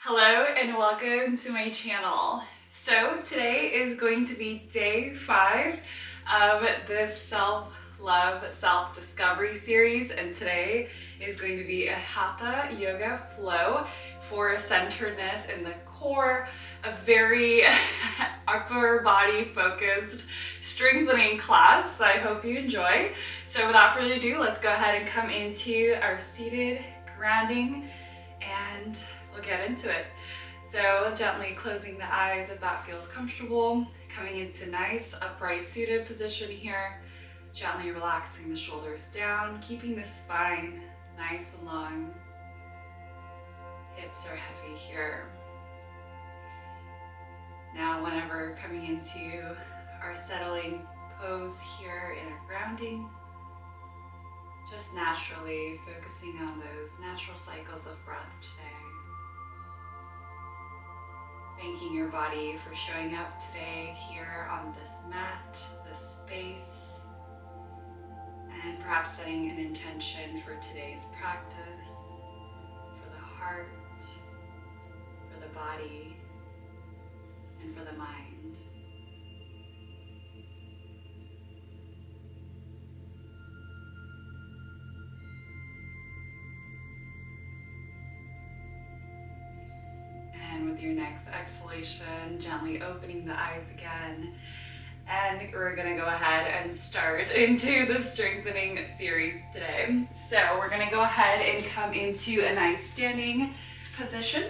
Hello and welcome to my channel. So today is going to be day 5 of this self-love, self-discovery series, and today is going to be a Hatha yoga flow for centeredness in the core, a very upper body focused strengthening class. I hope you enjoy. So without further ado, let's go ahead and come into our seated grounding and we'll get into it. So gently closing the eyes if that feels comfortable, coming into nice upright seated position here, gently relaxing the shoulders down, keeping the spine nice and long. Hips are heavy here. Now whenever coming into our settling pose here in our grounding, just naturally focusing on those natural cycles of breath today. Thanking your body for showing up today here on this mat, this space, and perhaps setting an intention for today's practice, for the heart, for the body, and for the mind. And with your next exhalation, gently opening the eyes again. And we're gonna go ahead and start into the strengthening series today. So we're gonna go ahead and come into a nice standing position.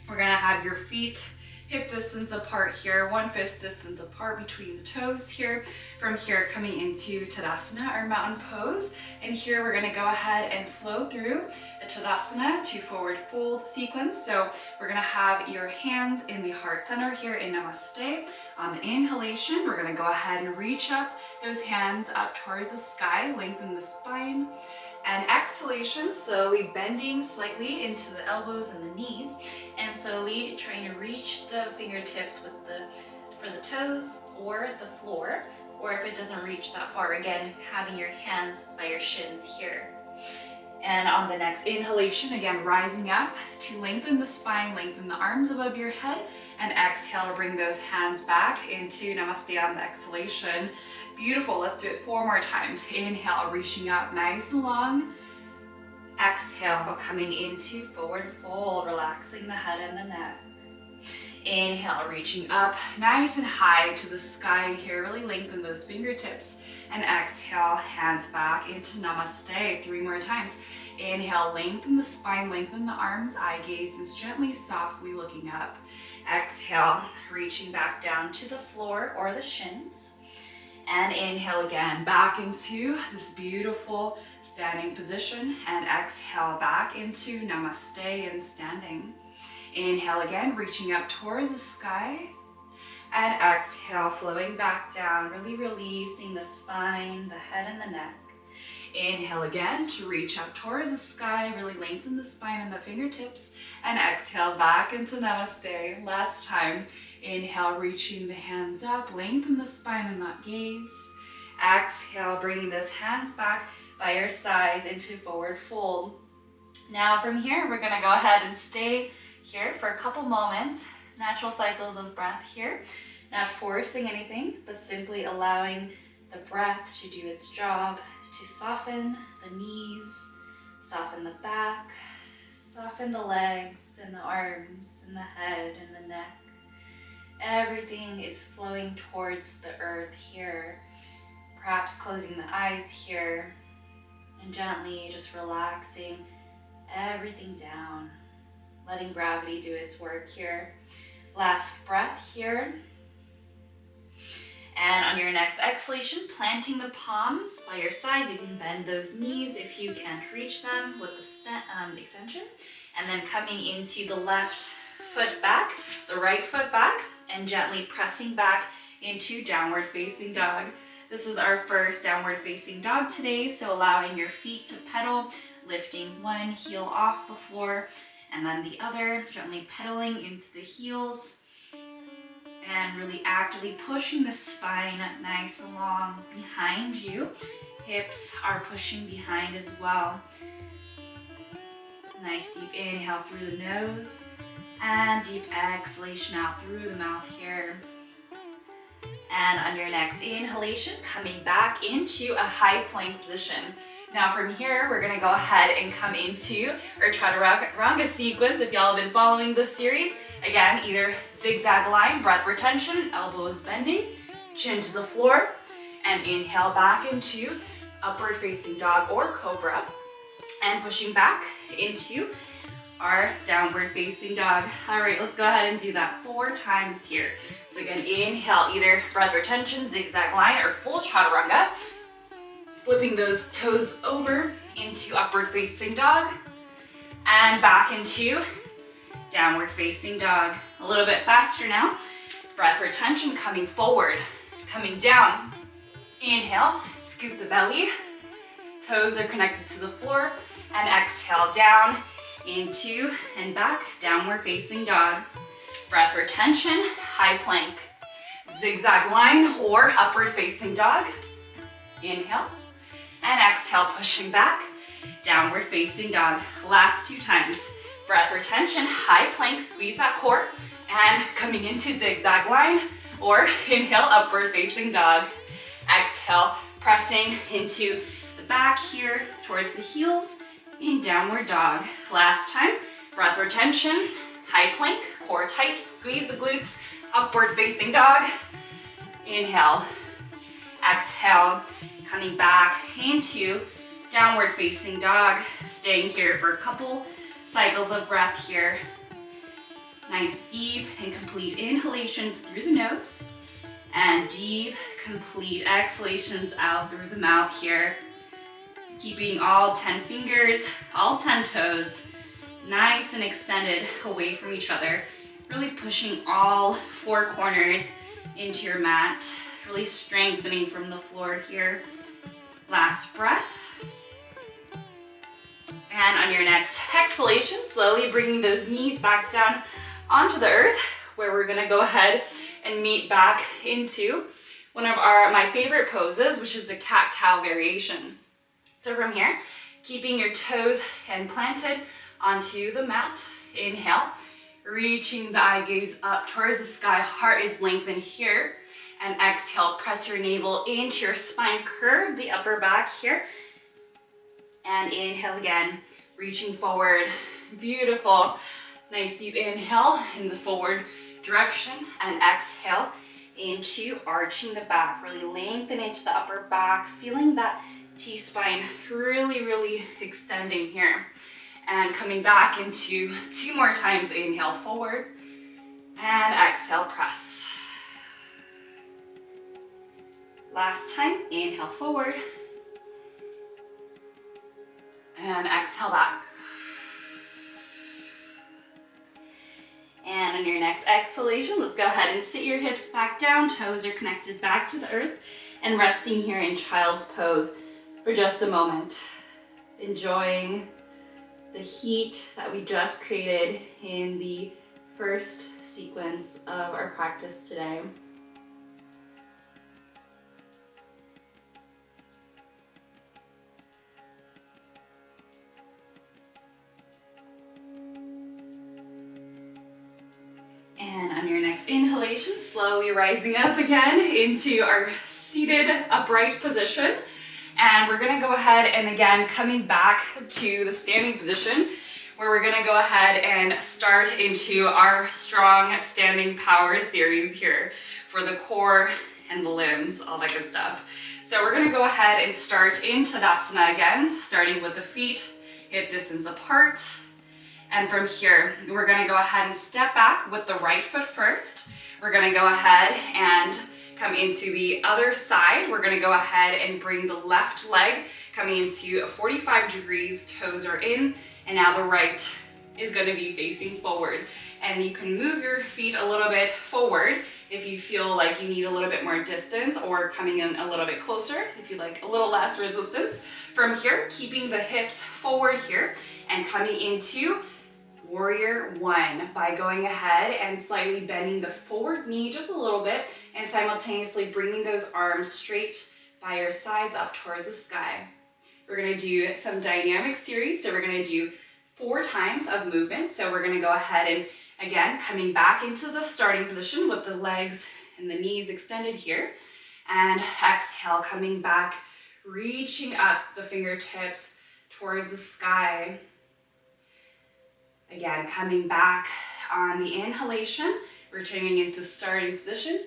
We're gonna have your feet hip distance apart here, 1 fist distance apart between the toes here. From here, coming into Tadasana or mountain pose. And here we're gonna go ahead and flow through a Tadasana to forward fold sequence. So we're gonna have your hands in the heart center here in Namaste. On the inhalation, we're gonna go ahead and reach up those hands up towards the sky, lengthen the spine. And exhalation, slowly bending slightly into the elbows and the knees, and slowly trying to reach the fingertips for the toes or the floor, or if it doesn't reach that far, again, having your hands by your shins here. And on the next inhalation, again, rising up to lengthen the spine, lengthen the arms above your head, and exhale, bring those hands back into Namaste on the exhalation. Beautiful, let's do it 4 more times. Inhale, reaching up nice and long. Exhale, coming into forward fold, relaxing the head and the neck. Inhale, reaching up nice and high to the sky here, really lengthen those fingertips. And exhale, hands back into Namaste 3 more times. Inhale, lengthen the spine, lengthen the arms, eye gaze is gently, softly looking up. Exhale, reaching back down to the floor or the shins. And inhale again, back into this beautiful standing position. And exhale, back into Namaste and standing. Inhale again, reaching up towards the sky. And exhale, flowing back down, really releasing the spine, the head and the neck. Inhale again to reach up towards the sky, really lengthen the spine and the fingertips. And exhale, back into Namaste. Last time. Inhale, reaching the hands up, lengthen the spine and that gaze. Exhale, bringing those hands back by your sides into forward fold. Now from here, we're gonna go ahead and stay here for a couple moments. Natural cycles of breath here. Not forcing anything, but simply allowing the breath to do its job, to soften the knees, soften the back, soften the legs and the arms and the head and the neck. Everything is flowing towards the earth here. Perhaps closing the eyes here and gently just relaxing everything down, letting gravity do its work here. Last breath here. And on your next exhalation, planting the palms by your sides. You can bend those knees if you can't reach them with the extension. And then coming into the left foot back, the right foot back, and gently pressing back into downward facing dog. This is our first downward facing dog today, so allowing your feet to pedal, lifting one heel off the floor, and then the other, gently pedaling into the heels, and really actively pushing the spine nice and long behind you. Hips are pushing behind as well. Nice deep inhale through the nose, And deep exhalation out through the mouth here. And on your next inhalation, coming back into a high plank position. Now from here, we're gonna go ahead and come into our chaturanga sequence. If y'all have been following this series, again, either zigzag line, breath retention, elbows bending, chin to the floor, and inhale back into upward facing dog or cobra, and pushing back into our downward facing dog. All right, let's go ahead and do that 4 times here. So again, inhale, either breath retention, zigzag line, or full chaturanga. Flipping those toes over into upward facing dog, and back into downward facing dog. A little bit faster now. Breath retention, coming forward, coming down. Inhale, scoop the belly. Toes are connected to the floor, and exhale down into and back, downward facing dog. Breath retention, high plank, zigzag line or upward facing dog. Inhale, and exhale, pushing back, downward facing dog. Last 2 times. Breath retention, high plank, squeeze that core, and coming into zigzag line or inhale, upward facing dog. Exhale, pressing into the back here towards the heels in downward dog. Last time, breath retention, high plank, core tight, squeeze the glutes, upward facing dog. Inhale, exhale, coming back into downward facing dog. Staying here for a couple cycles of breath here. Nice deep and complete inhalations through the nose, and deep, complete exhalations out through the mouth here. Keeping all 10 fingers, all 10 toes, nice and extended away from each other. Really pushing all 4 corners into your mat. Really strengthening from the floor here. Last breath. And on your next exhalation, slowly bringing those knees back down onto the earth, where we're gonna go ahead and meet back into one of my favorite poses, which is the cat-cow variation. So from here, keeping your toes and planted onto the mat. Inhale, reaching the eye gaze up towards the sky. Heart is lengthened here. And exhale, press your navel into your spine, curve the upper back here. And inhale again, reaching forward. Beautiful. Nice deep inhale in the forward direction, and exhale into arching the back. Really lengthen into the upper back, feeling that T-spine really extending here. And coming back into 2 more times. Inhale forward, and exhale, press. Last time, inhale forward, and exhale back. And on your next exhalation, let's go ahead and sit your hips back down, toes are connected back to the earth, and resting here in child's pose for just a moment. Enjoying the heat that we just created in the first sequence of our practice today. And on your next inhalation, slowly rising up again into our seated upright position. And we're gonna go ahead and again, coming back to the standing position, where we're gonna go ahead and start into our strong standing power series here for the core and the limbs, all that good stuff. So we're gonna go ahead and start in Tadasana again, starting with the feet hip distance apart. And from here, we're gonna go ahead and step back with the right foot first. We're gonna go ahead and come into the other side. We're gonna go ahead and bring the left leg coming into 45 degrees, toes are in, and now the right is gonna be facing forward. And you can move your feet a little bit forward if you feel like you need a little bit more distance, or coming in a little bit closer if you like a little less resistance. From here, keeping the hips forward here and coming into Warrior One by going ahead and slightly bending the forward knee just a little bit and simultaneously bringing those arms straight by your sides up towards the sky. We're gonna do some dynamic series, so we're gonna do 4 times of movement. So we're gonna go ahead Again, coming back into the starting position with the legs and the knees extended here. And exhale, coming back, reaching up the fingertips towards the sky. Again, coming back on the inhalation, returning into starting position.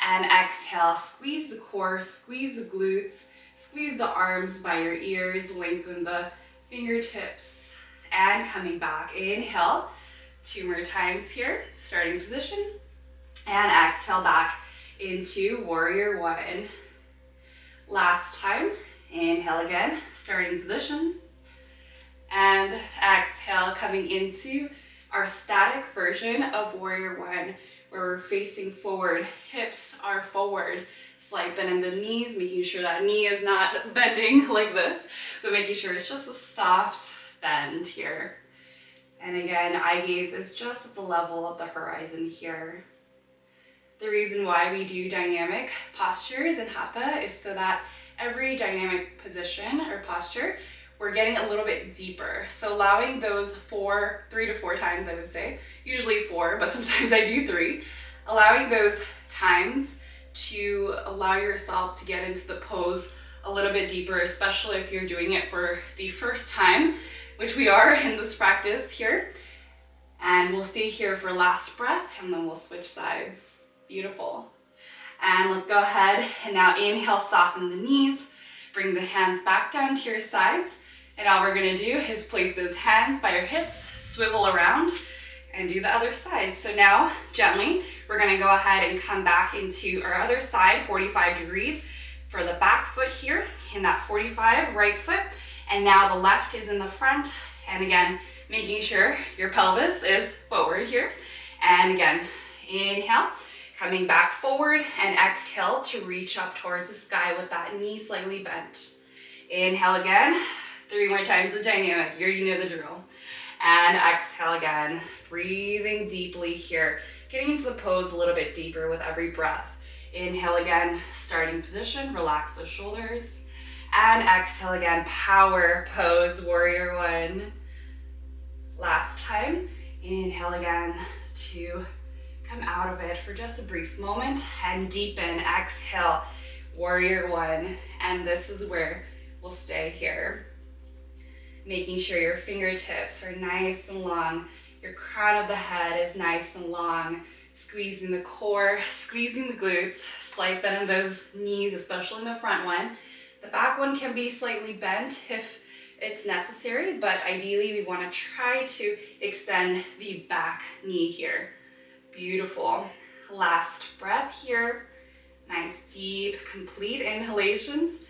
And exhale, squeeze the core, squeeze the glutes, squeeze the arms by your ears, lengthen the fingertips. And coming back, inhale, 2 more times here, starting position. And exhale back into warrior one. Last time, inhale again, starting position. And exhale, coming into our static version of warrior one, where we're facing forward, hips are forward, slight bend in the knees, making sure that knee is not bending like this, but making sure it's just a soft bend here. And again, eye gaze is just at the level of the horizon here. The reason why we do dynamic postures in Hatha is so that every dynamic position or posture, we're getting a little bit deeper. So allowing those 3 to 4 times, I would say, usually 4, but sometimes I do 3, allowing those times to allow yourself to get into the pose a little bit deeper, especially if you're doing it for the first time, which we are in this practice here. And we'll stay here for last breath, and then we'll switch sides. Beautiful. And let's go ahead and now inhale, soften the knees, bring the hands back down to your sides. And all we're gonna do is place those hands by your hips, swivel around, and do the other side. So now, gently, we're gonna go ahead and come back into our other side, 45 degrees for the back foot here, in that 45, right foot. And now the left is in the front. And again, making sure your pelvis is forward here. And again, inhale, coming back forward, and exhale to reach up towards the sky with that knee slightly bent. Inhale again, 3 more times the dynamic, you already know the drill. And exhale again, breathing deeply here, getting into the pose a little bit deeper with every breath. Inhale again, starting position, relax those shoulders. And exhale again, power pose, warrior one. Last time, inhale again to come out of it for just a brief moment and deepen, exhale, warrior one. And this is where we'll stay here. Making sure your fingertips are nice and long, your crown of the head is nice and long, squeezing the core, squeezing the glutes, slight bend in those knees, especially in the front one. The back one can be slightly bent if it's necessary, but ideally we want to try to extend the back knee here. Beautiful. Last breath here. Nice, deep, complete inhalations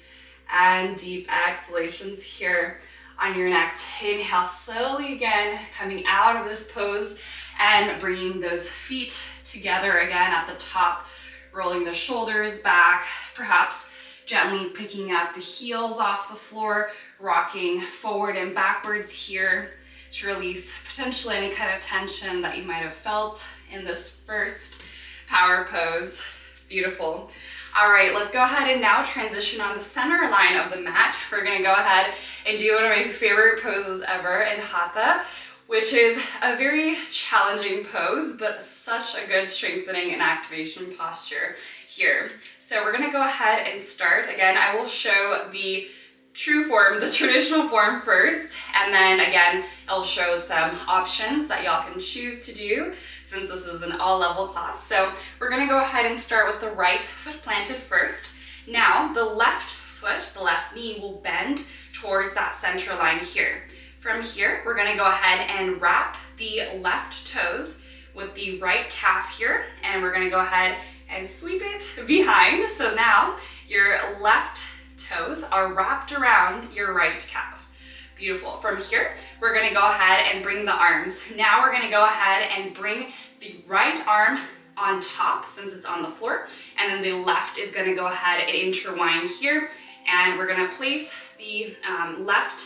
and deep exhalations here. On your next inhale, slowly again, coming out of this pose and bringing those feet together again at the top, rolling the shoulders back, perhaps gently picking up the heels off the floor, rocking forward and backwards here to release potentially any kind of tension that you might have felt in this first power pose. Beautiful. All right, let's go ahead and now transition on the center line of the mat. We're gonna go ahead and do one of my favorite poses ever in Hatha, which is a very challenging pose, but such a good strengthening and activation posture here. So we're gonna go ahead and start. Again, I will show the true form, the traditional form first, and then again, I'll show some options that y'all can choose to do since this is an all-level class. So we're gonna go ahead and start with the right foot planted first. Now, the left foot, the left knee will bend towards that center line here. From here, we're gonna go ahead and wrap the left toes with the right calf here, and we're gonna go ahead and sweep it behind. So now your left toes are wrapped around your right calf. Beautiful. From here, we're gonna go ahead and bring the arms. Now we're gonna go ahead and bring the right arm on top since it's on the floor, and then the left is gonna go ahead and intertwine here, and we're gonna place the left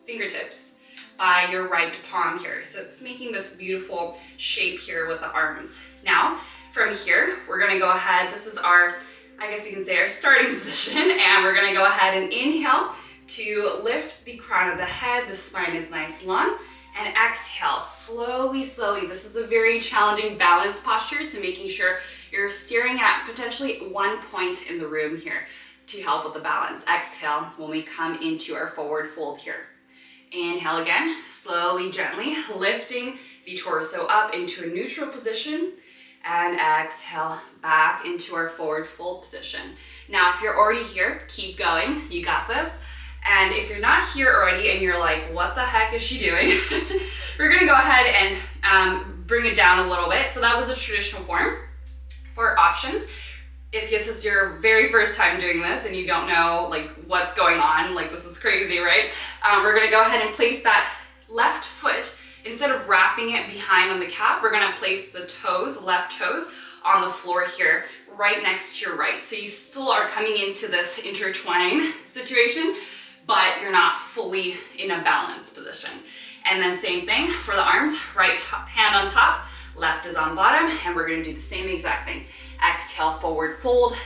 fingertips by your right palm here. So it's making this beautiful shape here with the arms. Now, from here, we're gonna go ahead, this is our, I guess you can say our starting position, and we're gonna go ahead and inhale to lift the crown of the head, the spine is nice and long, And exhale, slowly, slowly. This is a very challenging balance posture, so making sure you're staring at potentially one point in the room here to help with the balance. Exhale when we come into our forward fold here. Inhale again, slowly, gently, lifting the torso up into a neutral position, and exhale back into our forward fold position. Now, if you're already here, keep going, you got this. And if you're not here already and you're like, what the heck is she doing? We're gonna go ahead and bring it down a little bit. So that was a traditional form. For options, if this is your very first time doing this and you don't know like what's going on, like this is crazy, right? We're gonna go ahead and place that left foot, instead of wrapping it behind on the calf, we're gonna place the toes, left toes, on the floor here, right next to your right. So you still are coming into this intertwine situation, but you're not fully in a balanced position. And then same thing for the arms, right hand on top, left is on bottom, and we're gonna do the same exact thing. Exhale, forward fold,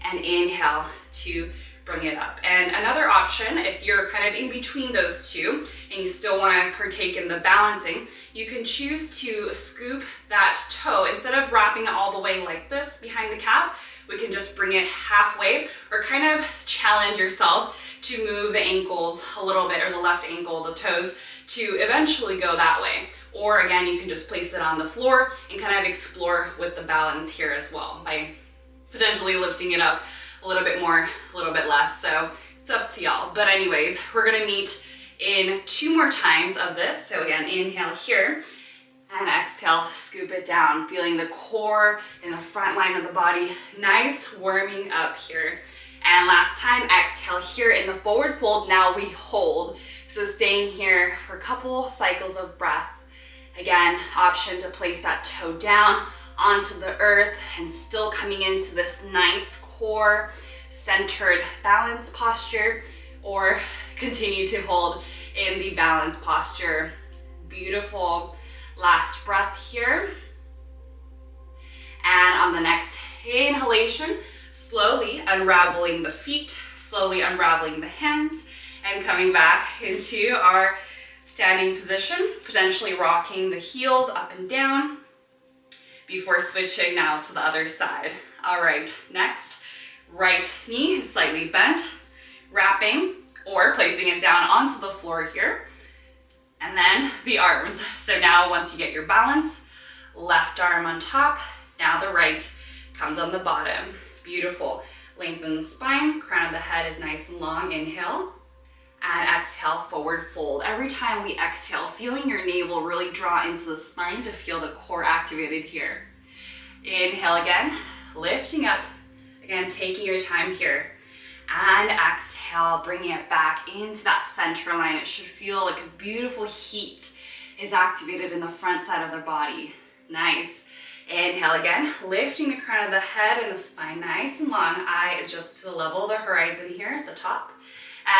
and inhale to bring it up. And another option, if you're kind of in between those two and you still wanna partake in the balancing, you can choose to scoop that toe. Instead of wrapping it all the way like this behind the calf, we can just bring it halfway, or kind of challenge yourself to move the ankles a little bit, or the left ankle, the toes, to eventually go that way. Or again, you can just place it on the floor and kind of explore with the balance here as well by potentially lifting it up a little bit more, a little bit less. So it's up to y'all. But anyways, we're gonna meet in 2 more times of this. So again, inhale here, and exhale, scoop it down, feeling the core and the front line of the body, nice warming up here. And last time, exhale here in the forward fold. Now we hold. So staying here for a couple cycles of breath. Again, option to place that toe down onto the earth and still coming into this nice core centered balance posture, or continue to hold in the balance posture. Beautiful. Last breath here. And on the next inhalation, slowly unraveling the feet, slowly unraveling the hands, and coming back into our standing position, potentially rocking the heels up and down before switching now to the other side. All right, next, right knee is slightly bent, wrapping or placing it down onto the floor here. And then the arms. So now once you get your balance, left arm on top, now the right comes on the bottom. Beautiful. Lengthen the spine, crown of the head is nice and long, inhale. And exhale, forward fold. Every time we exhale, feeling your navel really draw into the spine to feel the core activated here. Inhale again, lifting up. Again, taking your time here. And exhale, bringing it back into that center line. It should feel like a beautiful heat is activated in the front side of the body. Nice. Inhale again, lifting the crown of the head and the spine nice and long. Eye is just to the level of the horizon here at the top.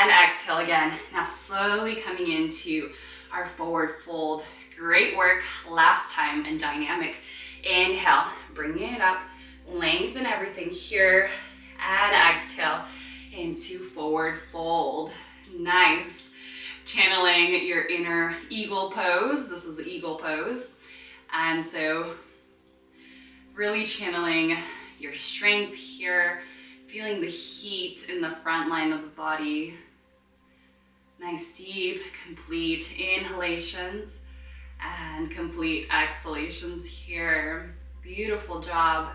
And exhale again. Now slowly coming into our forward fold. Great work last time and dynamic. Inhale, bring it up, lengthen everything here, and exhale into forward fold. Nice. Channeling your inner eagle pose. This is the eagle pose. And so really channeling your strength here, feeling the heat in the front line of the body. Nice deep, complete inhalations and complete exhalations here. Beautiful job.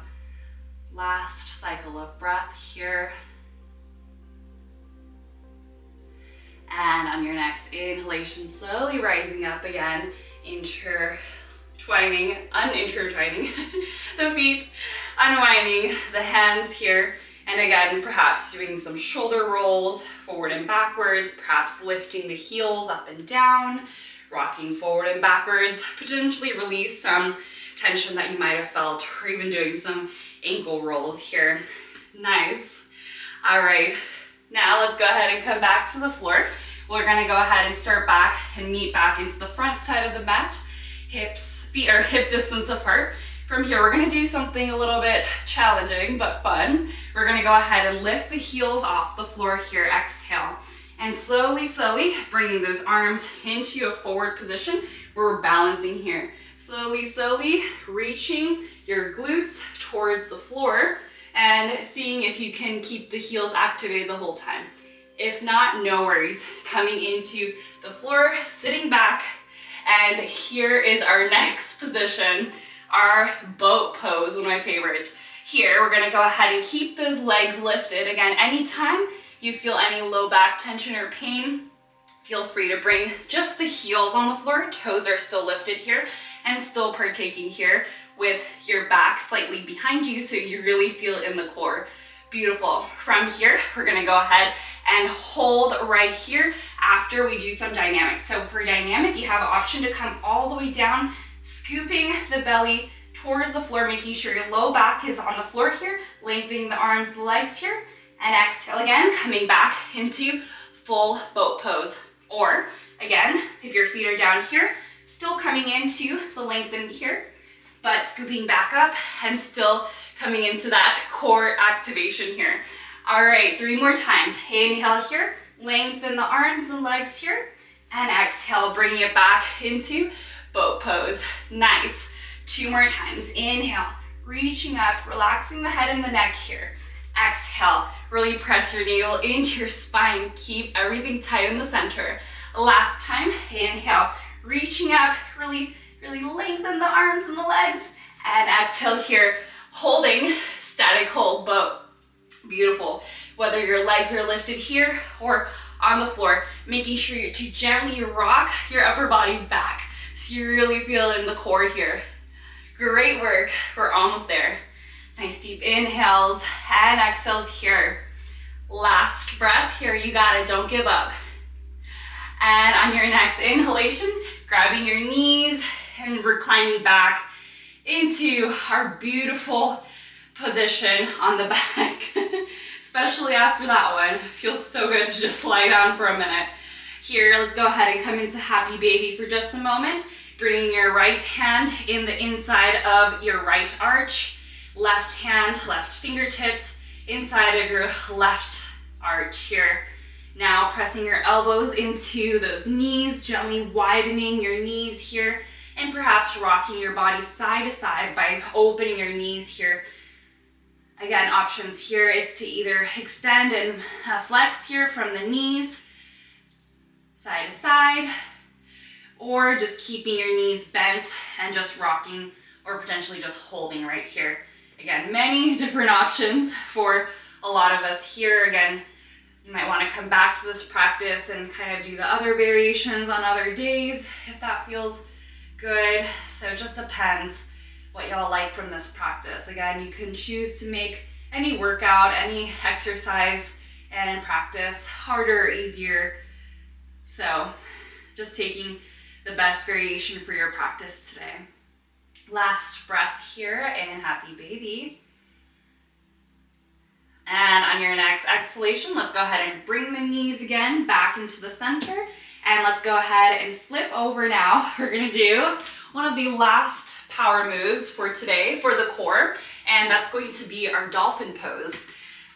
Last cycle of breath here. And on your next inhalation, slowly rising up again, unintertwining the feet, unwinding the hands here. And again, perhaps doing some shoulder rolls forward and backwards, perhaps lifting the heels up and down, rocking forward and backwards, potentially release some tension that you might have felt, or even doing some ankle rolls here. Nice. All right, now let's go ahead and come back to the floor. We're gonna go ahead and start back and meet back into the front side of the mat. Feet are hip distance apart. From here, we're gonna do something a little bit challenging, but fun. We're gonna go ahead and lift the heels off the floor here. Exhale. And slowly, slowly bringing those arms into a forward position where we're balancing here. Slowly, slowly reaching your glutes towards the floor and seeing if you can keep the heels activated the whole time. If not, no worries. Coming into the floor, sitting back, and here is our next position, our boat pose, one of my favorites. Here, we're gonna go ahead and keep those legs lifted. Again, anytime you feel any low back tension or pain, feel free to bring just the heels on the floor. Toes are still lifted here and still partaking here with your back slightly behind you so you really feel in the core. Beautiful. From here, we're gonna go ahead and hold right here after we do some dynamics. So for dynamic, you have an option to come all the way down, scooping the belly towards the floor, making sure your low back is on the floor here, lengthening the arms, the legs here, and exhale again, coming back into full boat pose. Or again, if your feet are down here, still coming into the lengthen here, but scooping back up and still coming into that core activation here. All right, 3 more times. Inhale here, lengthen the arms and legs here, and exhale, bringing it back into boat pose. Nice. 2 more times. Inhale, reaching up, relaxing the head and the neck here. Exhale, really press your navel into your spine. Keep everything tight in the center. Last time, inhale, reaching up, really lengthen the arms and the legs. And exhale here, holding static hold boat. Beautiful. Whether your legs are lifted here or on the floor, making sure to gently rock your upper body back so you really feel in the core here. Great work. We're almost there. Nice deep inhales and exhales here. Last breath here. You got it. Don't give up. And on your next inhalation, grabbing your knees and reclining back into our beautiful position on the back. Especially after that one. Feels so good to just lie down for a minute. Here, let's go ahead and come into happy baby for just a moment. Bringing your right hand in the inside of your right arch. Left hand, left fingertips inside of your left arch here. Now pressing your elbows into those knees, gently widening your knees here, and perhaps rocking your body side to side by opening your knees here. Again, options here is to either extend and flex here from the knees, side to side, or just keeping your knees bent and just rocking or potentially just holding right here. Again, many different options for a lot of us here. Again, you might want to come back to this practice and kind of do the other variations on other days if that feels good. So it just depends what y'all like from this practice. Again, you can choose to make any workout, any exercise and practice harder or easier. So just taking the best variation for your practice today. Last breath here in happy baby. And on your next exhalation, let's go ahead and bring the knees again back into the center. And let's go ahead and flip over now. We're gonna do one of the last power moves for today for the core, and that's going to be our dolphin pose.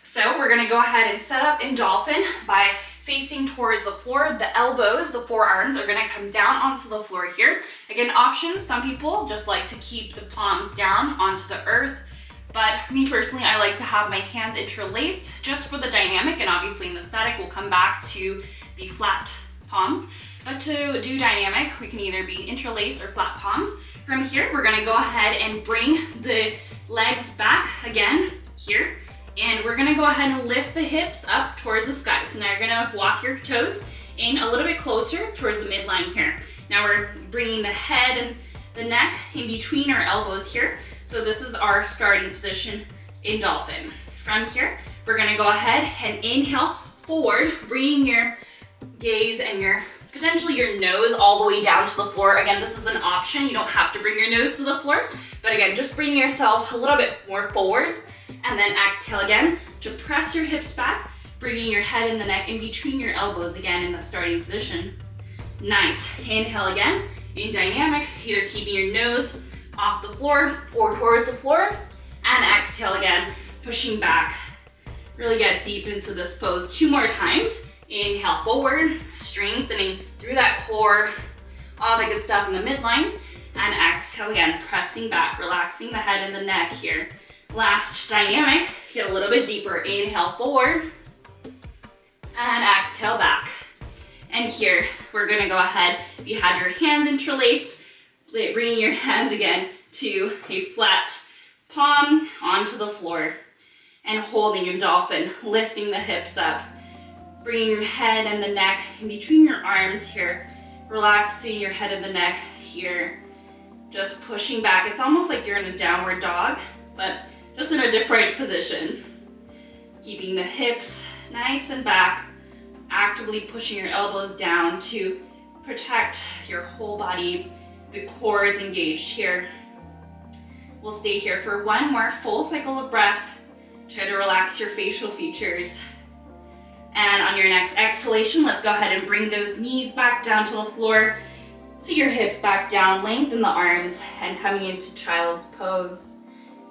So we're gonna go ahead and set up in dolphin by facing towards the floor. The elbows, the forearms are gonna come down onto the floor here. Again, options, some people just like to keep the palms down onto the earth, but me personally, I like to have my hands interlaced just for the dynamic, and obviously in the static, we'll come back to the flat palms. But to do dynamic, we can either be interlaced or flat palms. From here, we're gonna go ahead and bring the legs back again here. And we're gonna go ahead and lift the hips up towards the sky. So now you're gonna walk your toes in a little bit closer towards the midline here. Now we're bringing the head and the neck in between our elbows here. So this is our starting position in dolphin. From here, we're gonna go ahead and inhale forward, bringing your gaze and potentially your nose all the way down to the floor. Again, this is an option. You don't have to bring your nose to the floor, but again, just bring yourself a little bit more forward, and then exhale again to press your hips back, bringing your head and the neck in between your elbows again in that starting position. Nice. Inhale again in dynamic, either keeping your nose off the floor or towards the floor, and exhale again, pushing back. Really get deep into this pose. 2 more times. Inhale forward, strengthening through that core, all the good stuff in the midline. And exhale again, pressing back, relaxing the head and the neck here. Last dynamic, get a little bit deeper. Inhale forward, and exhale back. And here, we're gonna go ahead, if you had your hands interlaced, bringing your hands again to a flat palm onto the floor. And holding your dolphin, lifting the hips up. Bringing your head and the neck in between your arms here. Relaxing your head and the neck here. Just pushing back. It's almost like you're in a downward dog, but just in a different position. Keeping the hips nice and back. Actively pushing your elbows down to protect your whole body. The core is engaged here. We'll stay here for one more full cycle of breath. Try to relax your facial features. And on your next exhalation, let's go ahead and bring those knees back down to the floor. See your hips back down, lengthen the arms, and coming into child's pose.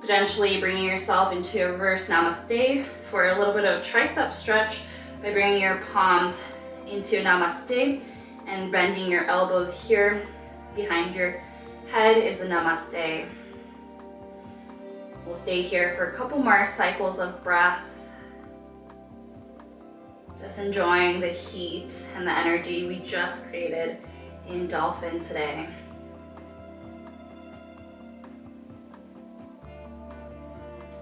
Potentially bringing yourself into a reverse namaste for a little bit of tricep stretch by bringing your palms into namaste and bending your elbows here. Behind your head is a namaste. We'll stay here for a couple more cycles of breath. Just enjoying the heat and the energy we just created in Dolphin today.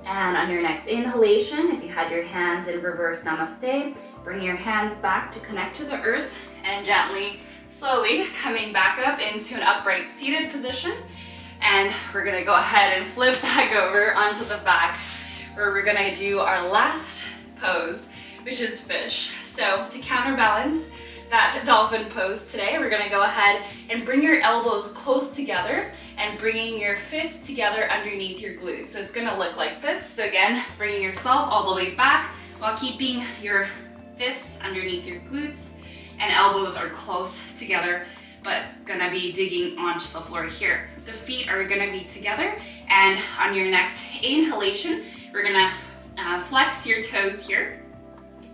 And on your next inhalation, if you had your hands in reverse namaste, bring your hands back to connect to the earth and gently, slowly coming back up into an upright seated position. And we're gonna go ahead and flip back over onto the back where we're gonna do our last pose, which is fish. So to counterbalance that dolphin pose today, we're gonna go ahead and bring your elbows close together and bringing your fists together underneath your glutes. So it's gonna look like this. So again, bringing yourself all the way back while keeping your fists underneath your glutes and elbows are close together, but gonna be digging onto the floor here. The feet are gonna be together, and on your next inhalation, we're gonna flex your toes here.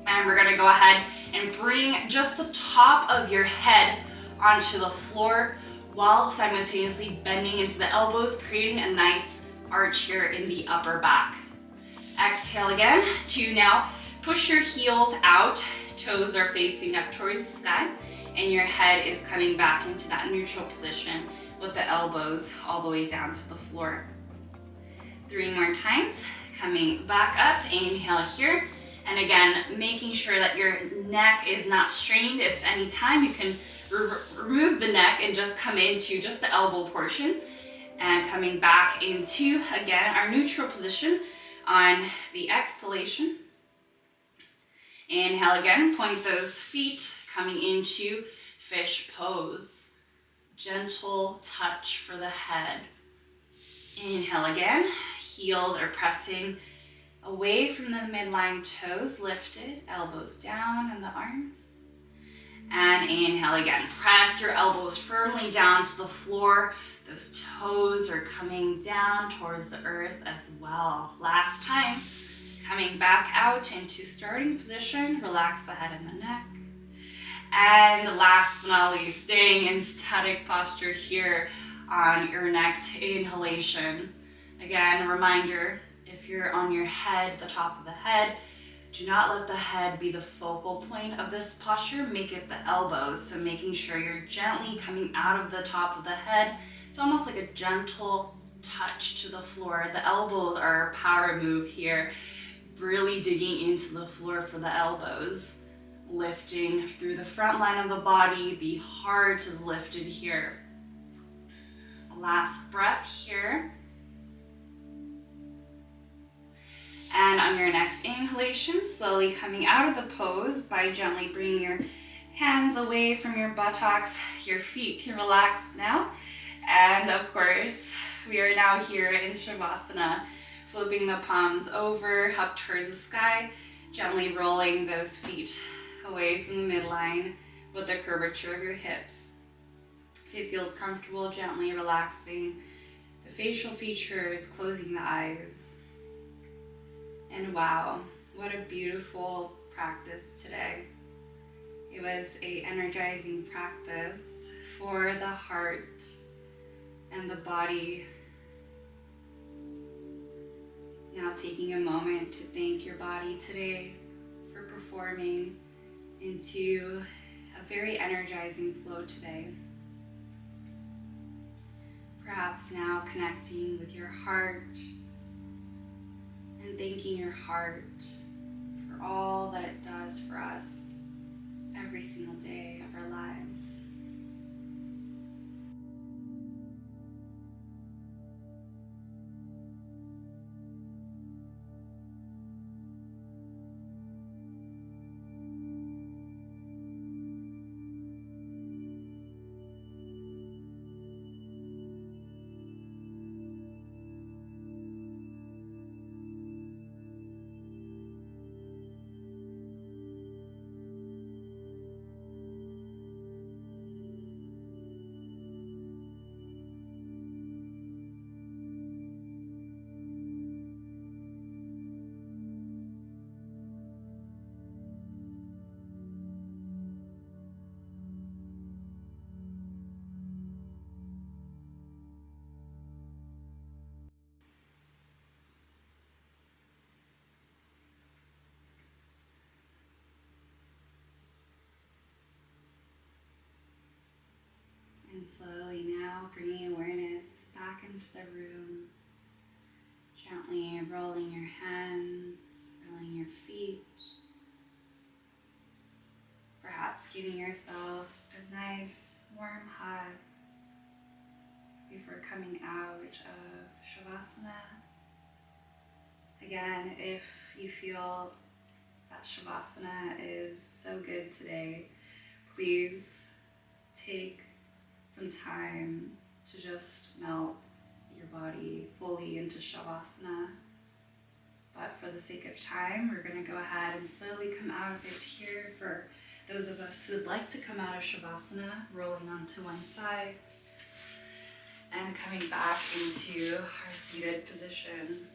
And we're gonna go ahead and bring just the top of your head onto the floor while simultaneously bending into the elbows, creating a nice arch here in the upper back. Exhale again to now push your heels out, toes are facing up towards the sky, and your head is coming back into that neutral position with the elbows all the way down to the floor. 3 more times, coming back up, inhale here. And again, making sure that your neck is not strained. If any time, you can remove the neck and just come into just the elbow portion. And coming back into, again, our neutral position on the exhalation. Inhale again, point those feet coming into fish pose. Gentle touch for the head. Inhale again, heels are pressing away from the midline, toes lifted, elbows down and the arms. And inhale again, press your elbows firmly down to the floor. Those toes are coming down towards the earth as well. Last time, coming back out into starting position, relax the head and the neck. And last but not least, staying in static posture here on your next inhalation. Again, reminder, if you're on your head, the top of the head, do not let the head be the focal point of this posture. Make it the elbows. So making sure you're gently coming out of the top of the head. It's almost like a gentle touch to the floor. The elbows are a power move here. Really digging into the floor for the elbows. Lifting through the front line of the body. The heart is lifted here. Last breath here. And on your next inhalation, slowly coming out of the pose by gently bringing your hands away from your buttocks. Your feet can relax now. And of course, we are now here in Shavasana, flipping the palms over, up towards the sky, gently rolling those feet away from the midline with the curvature of your hips. If it feels comfortable, gently relaxing the facial features, closing the eyes. And wow, what a beautiful practice today. It was a energizing practice for the heart and the body. Now taking a moment to thank your body today for performing into a very energizing flow today. Perhaps now connecting with your heart and thanking your heart for all that it does for us every single day of our lives. And slowly now bringing awareness back into the room, gently rolling your hands, rolling your feet, perhaps giving yourself a nice warm hug before coming out of Shavasana. Again, if you feel that Shavasana is so good today, please take some time to just melt your body fully into Shavasana. But for the sake of time, we're going to go ahead and slowly come out of it here. For those of us who would like to come out of Shavasana, rolling onto one side and coming back into our seated position.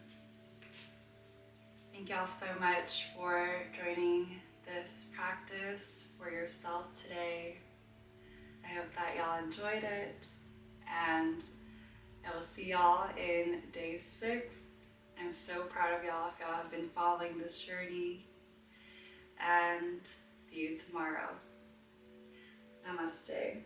Thank y'all so much for joining this practice for yourself today. I hope that y'all enjoyed it, and I will see y'all in day 6. I'm so proud of y'all if y'all have been following this journey, and see you tomorrow. Namaste.